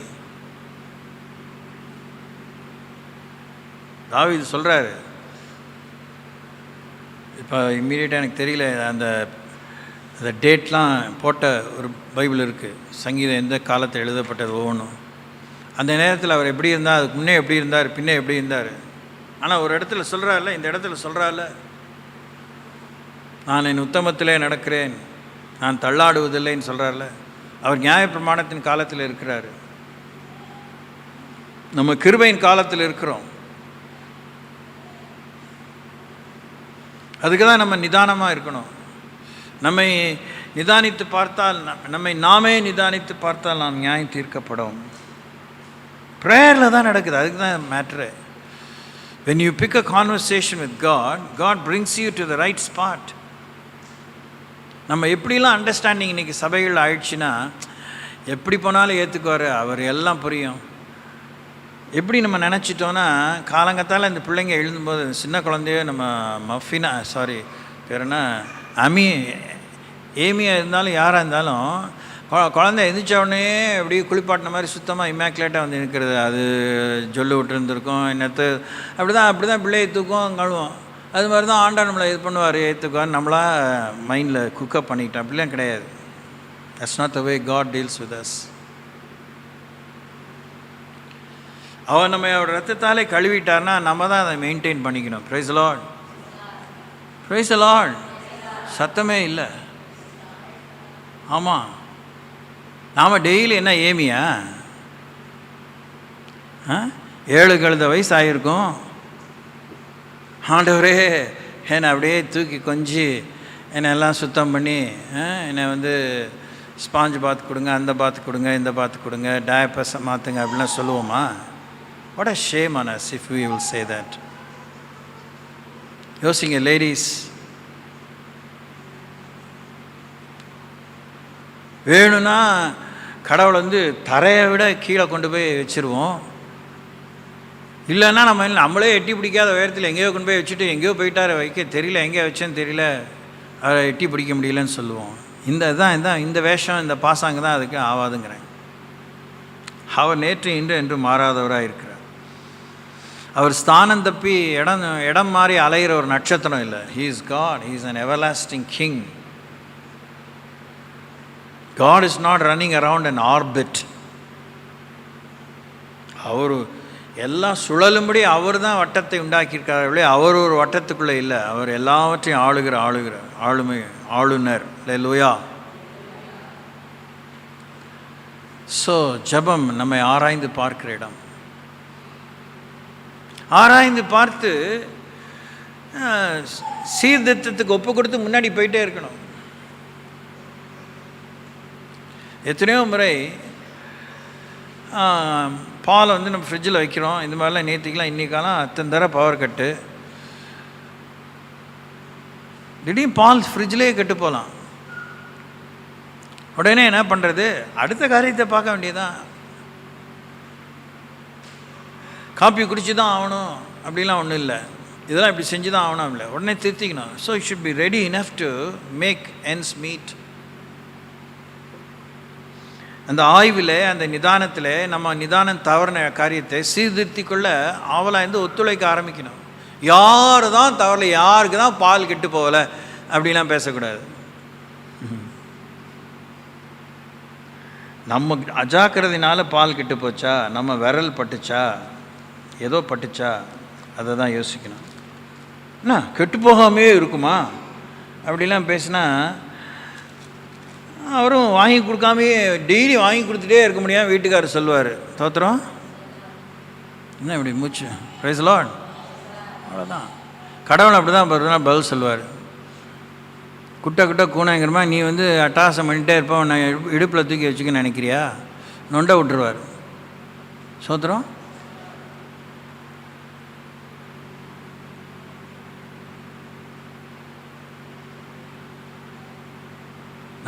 தாவீது சொல்கிறாரு. இப்போ இம்மீடியட்டாக எனக்கு தெரியல அந்த அந்த டேட்லாம் போட்ட ஒரு பைபிள் இருக்குது. சங்கீதம் எந்த காலத்தில் எழுதப்பட்டது ஒவ்வொன்றும். அந்த நேரத்தில் அவர் எப்படி இருந்தார், அதுக்கு முன்னே எப்படி இருந்தார், பின்னே எப்படி இருந்தார். ஆனால் ஒரு இடத்துல சொல்கிறார்ல, இந்த இடத்துல சொல்கிறார்ல, நான் என் உத்தமத்திலே நடக்கிறேன், நான் தள்ளாடுவதில்லைன்னு சொல்கிறார்ல. அவர் நியாயப்பிரமாணத்தின் காலத்தில் இருக்கிறார், நம்ம கிருபையின் காலத்தில் இருக்கிறோம். அதுக்கு தான் நம்ம நிதானமாக இருக்கணும். நம்மை நிதானித்து பார்த்தால், நம்மை நாமே நிதானித்து பார்த்தால் நாம் நியாயம் தீர்க்கப்படும். ப்ரேயரில் தான் நடக்குது. அதுக்கு தான் matter. when you pick a conversation with God, God brings you to the right spot. நம்ம எப்படிலாம் அண்டர்ஸ்டாண்டிங் இன்றைக்கி சபைகள் ஆயிடுச்சுன்னா, எப்படி போனாலும் ஏற்றுக்குவார், அவர் எல்லாம் புரியும். எப்படி நம்ம நினச்சிட்டோன்னா, காலங்கத்தால் இந்த பிள்ளைங்க எழுதும்போது சின்ன குழந்தையோ நம்ம மஃபினா பேர் என்ன ஏமியாக இருந்தாலும் யாராக இருந்தாலும் குழந்தை எந்திரிச்ச உடனே எப்படி குளிப்பாட்டின மாதிரி சுத்தமாக இமேக்குலேட்டாக வந்து இருக்கிறது. அது ஜொல்லு விட்டுருந்துருக்கும், என்னத்து அப்படி தான் பிள்ளையை தூக்கும் கழுவோம். அது மாதிரி தான் ஆண்டா நம்மளை இது பண்ணுவார், ஏற்றுக்குவார். நம்மளா மைண்டில் குக்கப் பண்ணிக்கிட்டோம். அப்படிலாம் கிடையாது. That's not the way God deals with us. அவர் நம்ம அவர் ரத்தத்தாலே கழுவிட்டார்னா நம்ம தான் அதை மெயின்டைன் பண்ணிக்கணும். Praise the Lord, praise the Lord. சத்தமே இல்லை. ஆமாம், நாம் டெய்லி என்ன ஏமியா 7 கழுத வயசு ஆகியிருக்கும். ஆண்டவரே என்னை அப்படியே தூக்கி கொஞ்சி என்னை எல்லாம் சுத்தம் பண்ணி என்னை வந்து ஸ்பாஞ்சு பாத்து கொடுங்க, அந்த பாத்து கொடுங்க, இந்த பாத்து கொடுங்க, டயப்பர்ஸை மாற்றுங்க அப்படிலாம் சொல்லுவோமா? What a shame on us if we will say that. யோசிங்க லேடிஸ், வேணும்னா கடவுளை வந்து தரையை விட கீழே கொண்டு போய் வச்சுருவோம். இல்லைன்னா நம்மளே எட்டி பிடிக்காத உயரத்தில் எங்கேயோ கொண்டு போய் வச்சுட்டு எங்கேயோ போயிட்டார், வைக்க தெரியல, எங்கேயோ வச்சேன்னு தெரியல, அதை எட்டி பிடிக்க முடியலன்னு சொல்லுவோம். இந்த வேஷம், இந்த பாசாங்க தான் அதுக்கு ஆகாதுங்கிறேன். அவர் நேற்று இன்று என்று மாறாதவராக இருக்கிறார். அவர் ஸ்தானம் தப்பி இடம் மாறி அலைகிற ஒரு நட்சத்திரம் இல்லை. He is God. He is an everlasting king. God is not running around an orbit. அவர் எல்லாம் சுழலும்படி அவர் தான் வட்டத்தை உண்டாக்கியிருக்கார்களே, அவர் ஒரு வட்டத்துக்குள்ளே இல்லை. அவர் எல்லாவற்றையும் ஆளுநர். அல்லேலூயா. ஸோ ஜெபம் நம்மை ஆராய்ந்து பார்க்கிற இடம். ஆராய்ந்து பார்த்து சீர்திருத்தத்துக்கு ஒப்பு கொடுத்து முன்னாடி போயிட்டே இருக்கணும். எத்தனையோ முறை பாலை வந்து நம்ம ஃப்ரிட்ஜில் வைக்கிறோம். இந்த மாதிரிலாம் நேற்றுக்கெலாம் இன்றைக்காலாம் அத்தனை தர பவர் கட்டு, திடீர்னு பால் ஃப்ரிட்ஜிலே கெட்டு போகலாம். உடனே என்ன பண்ணுறது? அடுத்த காரியத்தை பார்க்க வேண்டியதான். காப்பி குடிச்சு தான் ஆகணும் அப்படிலாம் ஒன்றும் இல்லை. இதெல்லாம் இப்படி செஞ்சு தான் ஆகணும் இல்லை, உடனே திருத்திக்கணும். So it should be ready enough to make ends meet. அந்த ஆய்வில், அந்த நிதானத்தில் நம்ம நிதானம் தவறின காரியத்தை சீர்திருத்தி கொள்ள ஆவலாக இருந்து ஒத்துழைக்க ஆரம்பிக்கணும். யார் தான் தவறலை, யாருக்கு தான் பால் கெட்டு போகலை அப்படிலாம் பேசக்கூடாது. நம்ம அஜாக்கிரதையினால பால் கெட்டு போச்சா, நம்ம விரல் பட்டுச்சா, ஏதோ பட்டுச்சா, அதை தான் யோசிக்கணும். என்ன கெட்டு போகாமே இருக்குமா அப்படிலாம் பேசினா அவரும் வாங்கி கொடுக்காமே டெய்லி வாங்கி கொடுத்துட்டே இருக்க முடியாமல் வீட்டுக்காரர் சொல்லுவார், தோத்திரம் என்ன இப்படி மூச்சு, பிரைஸ் தி லார்ட். அவ்வளோதான். கடவுள் அப்படி தான் பதில் சொல்லுவார். குட்டை கூணைங்கிறமா நீ வந்து அட்டாசம் பண்ணிகிட்டே இருப்போம், நான் இடுப்பில் தூக்கி வச்சுக்க நினைக்கிறியா, நொண்டை விட்டுருவார். சோத்திரம்.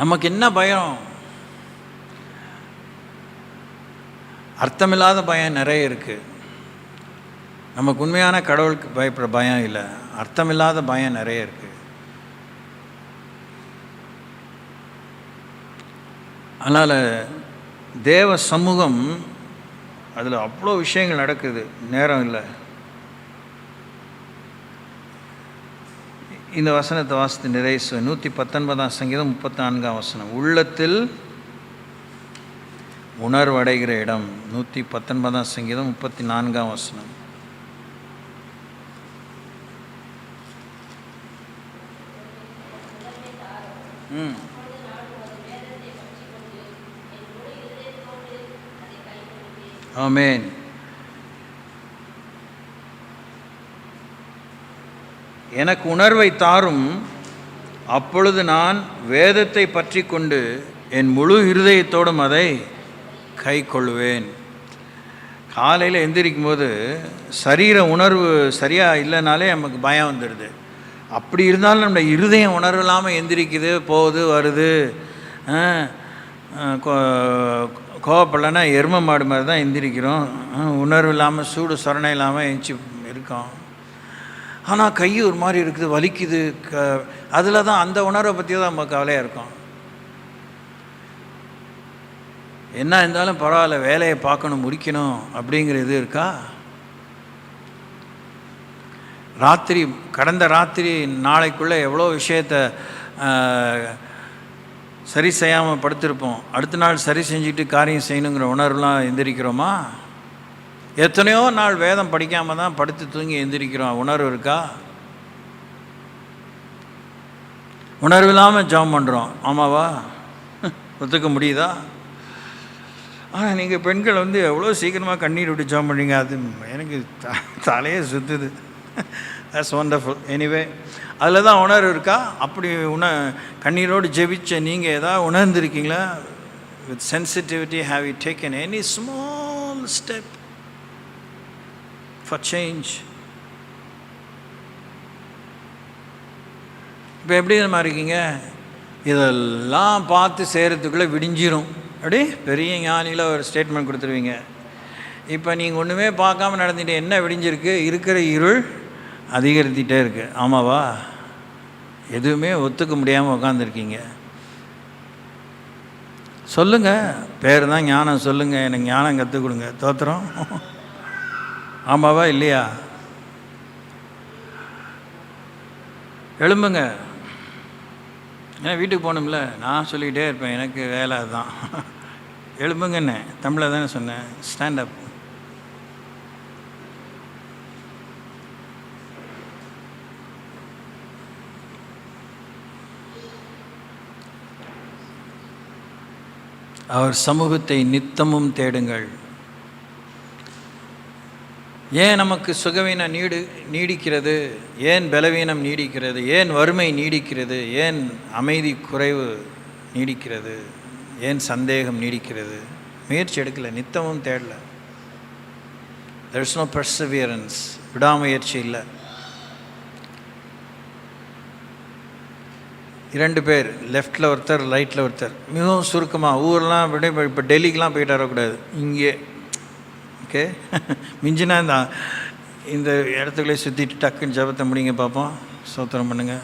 நமக்கு என்ன பயம்? அர்த்தமில்லாத பயம் நிறைய இருக்குது. நமக்கு உண்மையான கடவுளுக்கு பயப்படுற பயம் இல்லை, அர்த்தமில்லாத பயம் நிறைய இருக்குது. அதனால் தேவ சமூகம், அதில் அவ்வளோ விஷயங்கள் நடக்குது, நேரம் இல்லை. இந்த வசனத்தை வாசித்து நிறைவு 119 சங்கீதம் 34 வசனம். உள்ளத்தில் உணர்வடைகிற இடம். 119 சங்கீதம் 34 வசனம். ஆமென். எனக்கு உணர்வை தாரும், அப்பொழுது நான் வேதத்தை பற்றி கொண்டு என் முழு இருதயத்தோடும் அதை கை கொள்வேன். காலையில் எந்திரிக்கும் போது சரீர உணர்வு சரியாக இல்லைனாலே நமக்கு பயம் வந்துடுது. அப்படி இருந்தாலும் நம்ம இருதயம் உணர்வு இல்லாமல் எந்திரிக்குது, போகுது, வருது. கோவப்படலைன்னா எரும மாடு மாதிரி தான் எந்திரிக்கிறோம். உணர்வு இல்லாமல் சூடு சொரணை இல்லாமல் எந்திச்சு இருக்கோம். ஆனால் கை ஒரு மாதிரி இருக்குது, வலிக்குது. அதில் தான் அந்த உணர்வை பற்றி தான் நம்ம கவலையாக இருக்கோம். என்ன இருந்தாலும் பரவாயில்ல, வேலையை பார்க்கணும், முடிக்கணும் அப்படிங்கிற இது இருக்கா? கடந்த ராத்திரி நாளைக்குள்ளே எவ்வளோ விஷயத்தை சரி செய்யாமல் படுத்திருப்போம். அடுத்த நாள் சரி செஞ்சுட்டு காரியம் செய்யணுங்கிற உணர்வுலாம் எந்திரிக்கிறோமா? எத்தனையோ நாள் வேதம் படிக்காமல் தான் படுத்து தூங்கி எந்திரிக்கிறோம். உணர்வு இருக்கா? உணர்வு இல்லாமல் ஜெபம் பண்ணுறோம். ஆமாவா? ஒத்துக்க முடியுதா? ஆனால் நீங்கள் பெண்கள் எவ்வளோ சீக்கிரமாக கண்ணீர் விட்டு ஜெபம் பண்ணுறீங்க. அது எனக்கு தலையே சுற்றுது. That's wonderful. எனிவே, அதில் தான் உணர்வு இருக்கா? அப்படி கண்ணீரோடு ஜெபிச்ச நீங்கள் ஏதாவது உணர்ந்துருக்கீங்களா? With sensitivity have you taken any small step for change? இப்போ எப்படி நம்ம இருக்கீங்க? இதெல்லாம் பார்த்து செய்கிறதுக்குள்ளே விடிஞ்சிரும். அப்படி பெரிய ஞானியில் ஒரு ஸ்டேட்மெண்ட் கொடுத்துருவீங்க. இப்போ நீங்கள் ஒன்றுமே பார்க்காம நடந்துட்டு என்ன விடிஞ்சிருக்கு? இருக்கிற இருள் அதிகரித்துகிட்டே இருக்குது. ஆமாவா? எதுவுமே ஒத்துக்க முடியாமல் உட்காந்துருக்கீங்க. சொல்லுங்கள், பேர் தான் ஞானம். சொல்லுங்கள், எனக்கு ஞானம் கற்றுக் கொடுங்க. தோத்திரம். ஆமாவா இல்லையா? எழும்புங்க. ஏன்னா வீட்டுக்கு போகணும்ல. நான் சொல்லிக்கிட்டே இருப்பேன், எனக்கு வேலை அதுதான். எழும்புங்கன்னு தமிழில் தானே சொன்னேன். ஸ்டாண்டப். அவர் சமூகத்தை நித்தமும் தேடுங்கள். ஏன் நமக்கு சுகவீனம் நீடிக்கிறது? ஏன் பலவீனம் நீடிக்கிறது? ஏன் வறுமை நீடிக்கிறது? ஏன் அமைதி குறைவு நீடிக்கிறது? ஏன் சந்தேகம் நீடிக்கிறது? முயற்சி எடுக்கலை, நித்தமும் தேடலை. there is no perseverance. விடாமுயற்சி இல்லை. 2 பேர், லெஃப்டில் ஒருத்தர், ரைட்டில் ஒருத்தர். மிகவும் சுருக்கமாக, ஊரெலாம் விட இப்போ டெல்லிக்கெலாம் போயிட்டு வரக்கூடாது, இங்கே. ஓகே, மிஞ்சினா இந்த இடத்துக்குள்ளே சுற்றிட்டு டக்குன்னு ஜபத்தை முடிங்க பார்ப்போம். ஸ்தோத்திரம் பண்ணுங்கள்.